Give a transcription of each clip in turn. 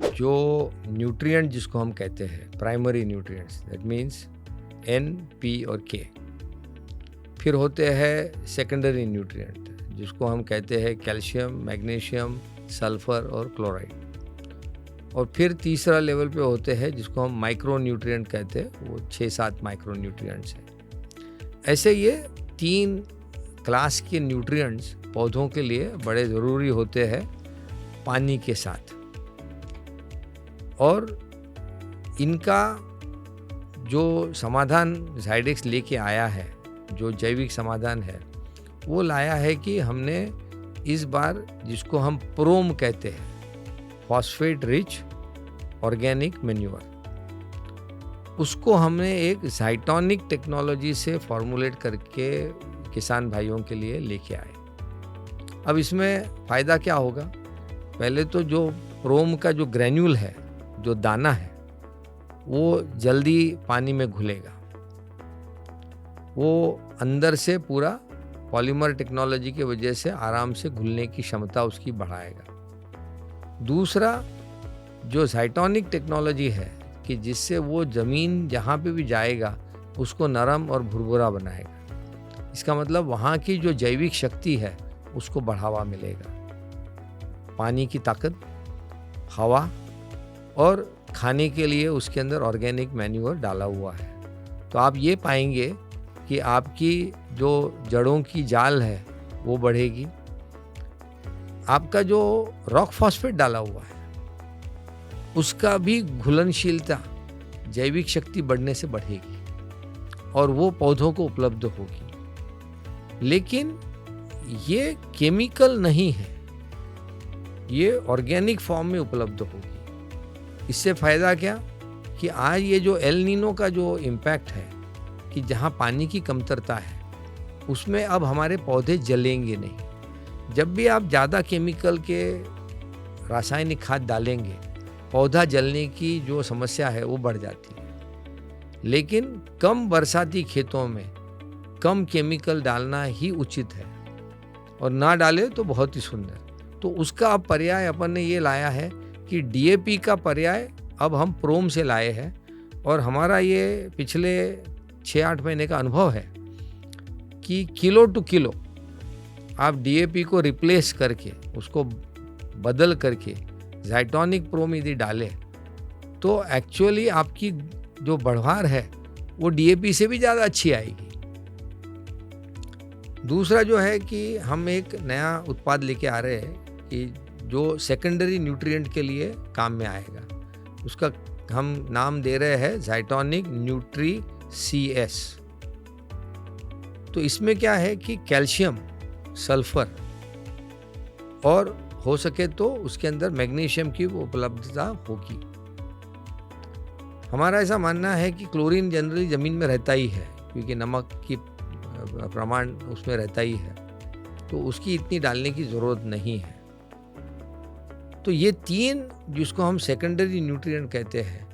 जो न्यूट्रिएंट जिसको हम कहते हैं primary nutrients, that means N, P और के। फिर होते हैं सेकेंडरी न्यूट्रिएंट जिसको हम कहते हैं कैल्शियम, मैग्नीशियम, सल्फर और क्लोराइड। और फिर तीसरा लेवल पे होते हैं जिसको हम माइक्रो न्यूट्रिएंट कहते हैं, वो 6-7 माइक्रो न्यूट्रिएंट्स हैं। ऐसे ये 3 क्लास के न्यूट्रिएंट्स पौधों के लिए बड़े ज़रूरी होते हैं पानी के साथ। और इनका जो समाधान जाइडेक्स लेके आया है, जो जैविक समाधान है, वो लाया है कि हमने इस बार जिसको हम प्रोम कहते हैं, फॉस्फेट रिच ऑर्गेनिक मैन्योर, उसको हमने एक ज़ाइटोनिक टेक्नोलॉजी से फॉर्मुलेट करके किसान भाइयों के लिए लेके आए। अब इसमें फ़ायदा क्या होगा? पहले तो जो प्रोम का जो ग्रैन्यूल है, जो दाना है, वो जल्दी पानी में घुलेगा। वो अंदर से पूरा पॉलीमर टेक्नोलॉजी की वजह से आराम से घुलने की क्षमता उसकी बढ़ाएगा। दूसरा जो ज़ाइटोनिक टेक्नोलॉजी है कि जिससे वो ज़मीन जहाँ पे भी जाएगा उसको नरम और भुरभुरा बनाएगा। इसका मतलब वहाँ की जो जैविक शक्ति है उसको बढ़ावा मिलेगा। पानी की ताकत, हवा और खाने के लिए उसके अंदर ऑर्गेनिक मैन्योर डाला हुआ है। तो आप ये पाएंगे कि आपकी जो जड़ों की जाल है वो बढ़ेगी। आपका जो रॉक फॉस्फेट डाला हुआ है उसका भी घुलनशीलता, जैविक शक्ति बढ़ने से बढ़ेगी और वो पौधों को उपलब्ध होगी। लेकिन ये केमिकल नहीं है, ये ऑर्गेनिक फॉर्म में उपलब्ध होगी। इससे फ़ायदा क्या कि आज ये जो एल नीनो का जो इम्पैक्ट है कि जहाँ पानी की कमतरता है उसमें अब हमारे पौधे जलेंगे नहीं। जब भी आप ज़्यादा केमिकल के रासायनिक खाद डालेंगे, पौधा जलने की जो समस्या है वो बढ़ जाती है। लेकिन कम बरसाती खेतों में कम केमिकल डालना ही उचित है, और ना डाले तो बहुत ही सुंदर। तो उसका अब पर्याय अपन ने ये लाया है कि डीएपी का पर्याय अब हम प्रोम से लाए हैं। और हमारा ये पिछले 6-8 महीने का अनुभव है कि किलो टू किलो आप डीएपी को रिप्लेस करके, उसको बदल करके ज़ाइटोनिक प्रोम यदि डालें तो एक्चुअली आपकी जो बढ़वार है वो डीएपी से भी ज़्यादा अच्छी आएगी। दूसरा जो है कि हम एक नया उत्पाद लेके आ रहे हैं कि जो सेकेंडरी न्यूट्रिएंट के लिए काम में आएगा। उसका हम नाम दे रहे हैं ज़ाइटोनिक न्यूट्री CS। तो इसमें क्या है कि कैल्शियम, सल्फर और हो सके तो उसके अंदर मैग्नीशियम की उपलब्धता होगी। हमारा ऐसा मानना है कि क्लोरीन जनरली ज़मीन में रहता ही है, क्योंकि नमक की प्रमाण उसमें रहता ही है, तो उसकी इतनी डालने की ज़रूरत नहीं है। तो ये 3 जिसको हम सेकेंडरी न्यूट्रिएंट कहते हैं,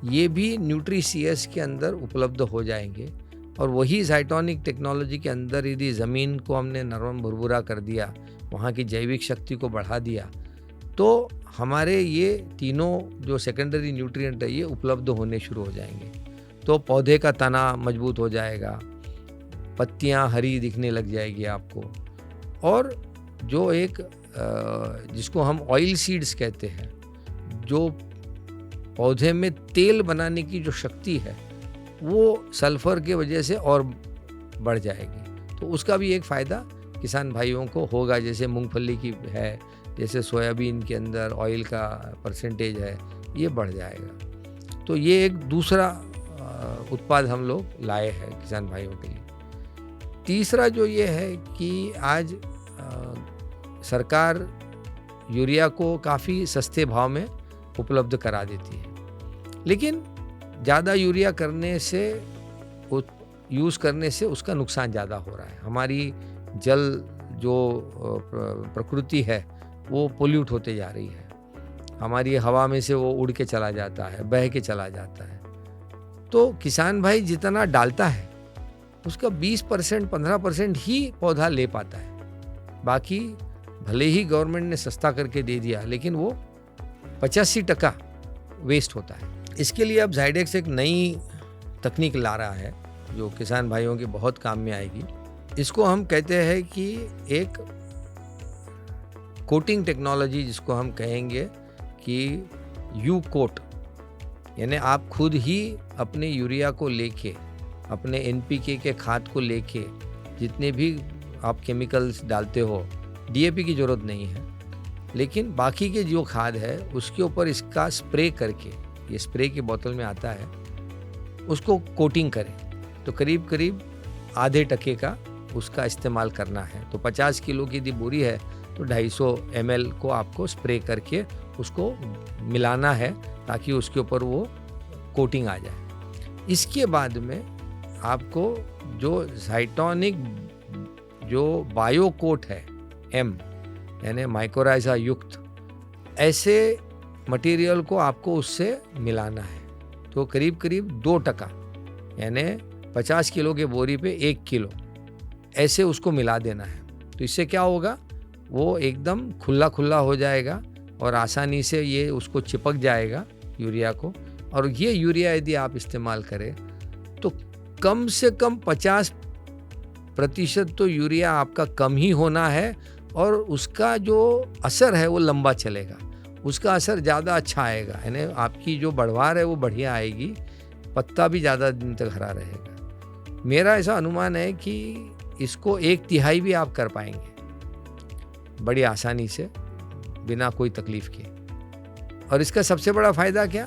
ये भी न्यूट्री CS के अंदर उपलब्ध हो जाएंगे। और वही ज़ाइटोनिक टेक्नोलॉजी के अंदर यदि ज़मीन को हमने नरम भुरभुरा कर दिया, वहाँ की जैविक शक्ति को बढ़ा दिया, तो हमारे ये तीनों जो सेकेंडरी न्यूट्रिएंट है ये उपलब्ध होने शुरू हो जाएंगे। तो पौधे का तना मजबूत हो जाएगा, पत्तियाँ हरी दिखने लग जाएगी आपको। और जो एक जिसको हम ऑयल सीड्स कहते हैं, जो पौधे में तेल बनाने की जो शक्ति है वो सल्फर के वजह से और बढ़ जाएगी। तो उसका भी एक फ़ायदा किसान भाइयों को होगा। जैसे मूंगफली की है, जैसे सोयाबीन के अंदर ऑयल का परसेंटेज है, ये बढ़ जाएगा। तो ये एक दूसरा उत्पाद हम लोग लाए हैं किसान भाइयों के लिए। तीसरा जो ये है कि आज सरकार यूरिया को काफ़ी सस्ते भाव में उपलब्ध करा देती है, लेकिन ज़्यादा यूरिया करने से, यूज़ करने से उसका नुकसान ज़्यादा हो रहा है। हमारी जल जो प्रकृति है वो पोल्यूट होते जा रही है। हमारी हवा में से वो उड़ के चला जाता है, बह के चला जाता है। तो किसान भाई जितना डालता है उसका 20%, 15% ही पौधा ले पाता है। बाकी भले ही गवर्नमेंट ने सस्ता करके दे दिया, लेकिन वो 85% वेस्ट होता है। इसके लिए अब जाइडेक्स एक नई तकनीक ला रहा है जो किसान भाइयों के बहुत काम में आएगी। इसको हम कहते हैं कि एक कोटिंग टेक्नोलॉजी, जिसको हम कहेंगे कि यू कोट, यानी आप खुद ही अपने यूरिया को लेके, अपने एनपीके के खाद को लेके, जितने भी आप केमिकल्स डालते हो, डीएपी की ज़रूरत नहीं है, लेकिन बाकी के जो खाद है उसके ऊपर इसका स्प्रे करके, ये स्प्रे की बोतल में आता है, उसको कोटिंग करें। तो करीब करीब आधे टके का उसका इस्तेमाल करना है। तो 50 किलो की यदि बोरी है तो 250 ml को आपको स्प्रे करके उसको मिलाना है ताकि उसके ऊपर वो कोटिंग आ जाए। इसके बाद में आपको जो ज़ाइटोनिक जो बायो कोट है M, यानी माइकोराइजा युक्त, ऐसे मटेरियल को आपको उससे मिलाना है। तो करीब करीब 2%, यानी 50 किलो के बोरी पे 1 किलो ऐसे उसको मिला देना है। तो इससे क्या होगा, वो एकदम खुला खुला हो जाएगा और आसानी से ये उसको चिपक जाएगा यूरिया को। और ये यूरिया यदि आप इस्तेमाल करें तो कम से कम 50% तो यूरिया आपका कम ही होना है और उसका जो असर है वो लंबा चलेगा, उसका असर ज़्यादा अच्छा आएगा, यानी आपकी जो बढ़वार है वो बढ़िया आएगी, पत्ता भी ज़्यादा दिन तक हरा रहेगा। मेरा ऐसा अनुमान है कि इसको 1/3 भी आप कर पाएंगे बड़ी आसानी से, बिना कोई तकलीफ के। और इसका सबसे बड़ा फ़ायदा क्या,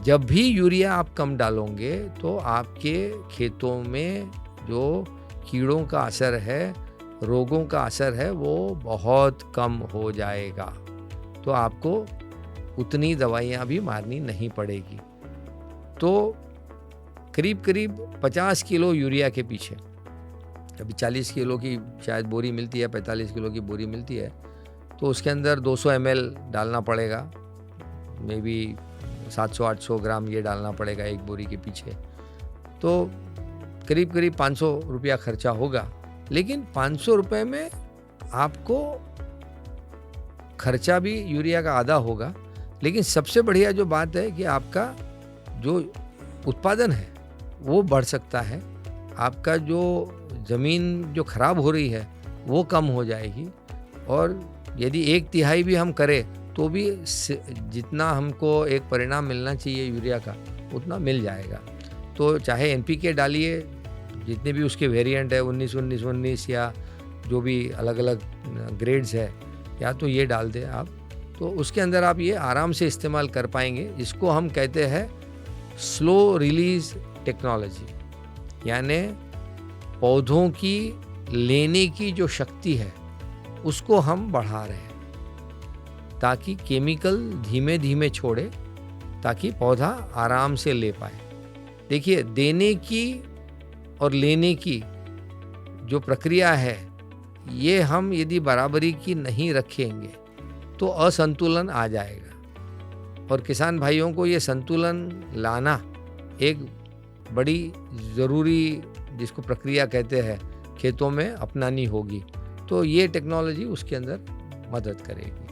जब भी यूरिया आप कम डालोगे तो आपके खेतों में जो कीड़ों का असर है, रोगों का असर है, वो बहुत कम हो जाएगा। तो आपको उतनी दवाइयाँ भी मारनी नहीं पड़ेगी। तो करीब करीब 50 किलो यूरिया के पीछे, अभी 40 किलो की शायद बोरी मिलती है, 45 किलो की बोरी मिलती है, तो उसके अंदर 200 ml डालना पड़ेगा, मे बी 700-800 ग्राम ये डालना पड़ेगा एक बोरी के पीछे। तो करीब करीब 500 रुपया खर्चा होगा। लेकिन 500 रुपये में आपको खर्चा भी यूरिया का आधा होगा, लेकिन सबसे बढ़िया जो बात है कि आपका जो उत्पादन है वो बढ़ सकता है, आपका जो ज़मीन जो ख़राब हो रही है वो कम हो जाएगी। और यदि 1/3 भी हम करें तो भी जितना हमको एक परिणाम मिलना चाहिए यूरिया का उतना मिल जाएगा। तो चाहे एनपीके डालिए, जितने भी उसके वेरिएंट है 19-19-19 या जो भी अलग अलग ग्रेड्स है, या तो ये डाल दें आप, तो उसके अंदर आप ये आराम से इस्तेमाल कर पाएंगे। इसको हम कहते हैं स्लो रिलीज टेक्नोलॉजी, यानी पौधों की लेने की जो शक्ति है उसको हम बढ़ा रहे हैं ताकि केमिकल धीमे धीमे छोड़े, ताकि पौधा आराम से ले पाए। देखिए, देने की और लेने की जो प्रक्रिया है, ये हम यदि बराबरी की नहीं रखेंगे तो असंतुलन आ जाएगा। और किसान भाइयों को ये संतुलन लाना एक बड़ी ज़रूरी, जिसको प्रक्रिया कहते हैं, खेतों में अपनानी होगी। तो ये टेक्नोलॉजी उसके अंदर मदद करेगी।